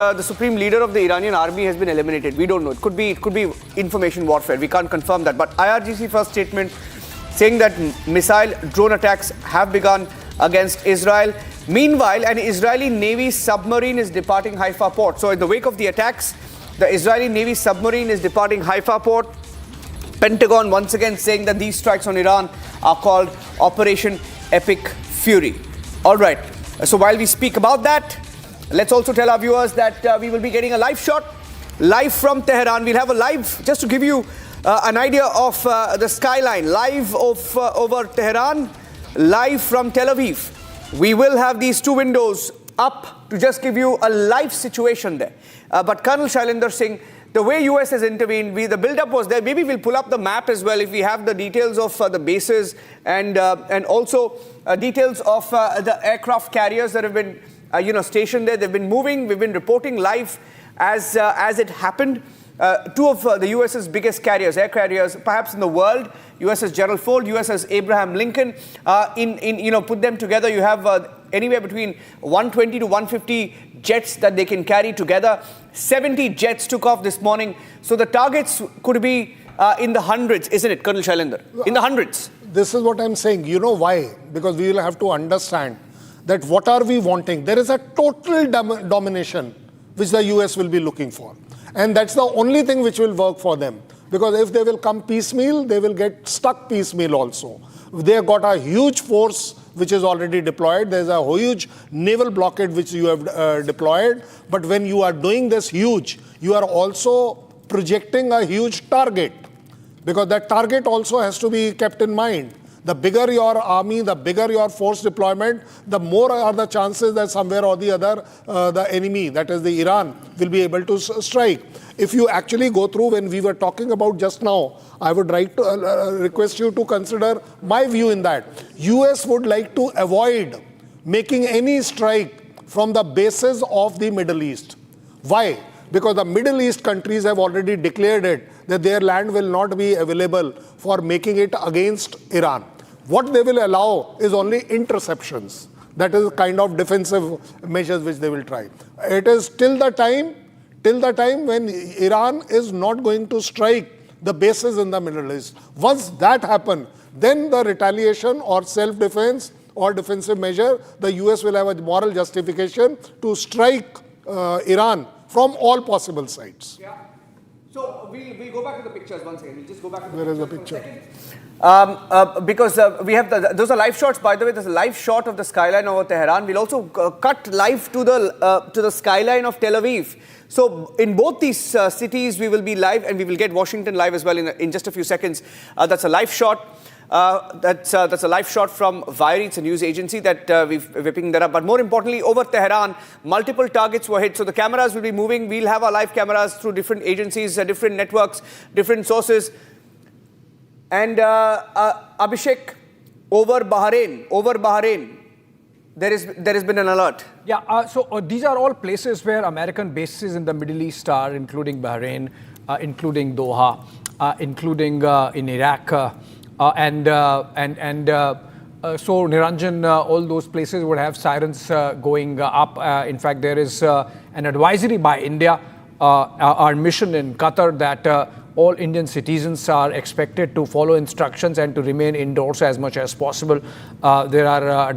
The supreme leader of the Iranian army has been eliminated. We don't know. It could be information warfare. We can't confirm that. But IRGC first statement saying that missile drone attacks have begun against Israel. Meanwhile, an Israeli Navy submarine is departing Haifa port. So in the wake of the attacks, the Israeli Navy submarine is departing Haifa port. Pentagon once again saying that these strikes on Iran are called Operation Epic Fury. All right. So while we speak about that, let's also tell our viewers that we will be getting a live shot, live from Tehran. We'll have a live, just to give you an idea of the skyline, live over Tehran, live from Tel Aviv. We will have these two windows up to just give you a live situation there. But Colonel Shailendra Singh, the way US has intervened, the build-up was there. Maybe we'll pull up the map as well if we have the details of the bases and also details of the aircraft carriers that have been stationed there. They've been moving. We've been reporting live as it happened. Two of the US's biggest carriers, air carriers, perhaps in the world, USS Gerald Ford, USS Abraham Lincoln. Put them together, you have anywhere between 120 to 150 jets that they can carry together. 70 jets took off this morning. So the targets could be in the hundreds, isn't it, Colonel Shailendra? In the hundreds. This is what I'm saying. You know why? Because we will have to understand that what are we wanting? There is a total domination which the US will be looking for. And that's the only thing which will work for them. Because if they will come piecemeal, they will get stuck piecemeal also. They have got a huge force which is already deployed. There's a huge naval blockade which you have deployed. But when you are doing this huge, you are also projecting a huge target. Because that target also has to be kept in mind. The bigger your army, the bigger your force deployment, the more are the chances that somewhere or the other, the enemy, that is the Iran, will be able to strike. If you actually go through, when we were talking about just now, I would like to request you to consider my view in that. US would like to avoid making any strike from the bases of the Middle East. Why? Because the Middle East countries have already declared it that their land will not be available for making it against Iran. What they will allow is only interceptions. That is kind of defensive measures which they will try. It is till the time when Iran is not going to strike the bases in the Middle East. Once that happens, then the retaliation or self-defense or defensive measure, the US will have a moral justification to strike Iran from all possible sides. Yeah. So we'll go back to the pictures once again. We'll just go back to the Where is the picture? picture? Because we have those are live shots. By the way, there's a live shot of the skyline over Tehran. We'll also cut live to the skyline of Tel Aviv. So in both these cities, we will be live, and we will get Washington live as well in just a few seconds. That's a live shot. That's a live shot from Wired. It's a news agency that we're picking that up. But more importantly, over Tehran, multiple targets were hit. So the cameras will be moving. We'll have our live cameras through different agencies, different networks, different sources. And Abhishek, over Bahrain, there has been an alert. Yeah, so these are all places where American bases in the Middle East are, including Bahrain, including Doha, including in Iraq. So Niranjan, all those places would have sirens going up. In fact, there is an advisory by India, our mission in Qatar, that all Indian citizens are expected to follow instructions and to remain indoors as much as possible. There are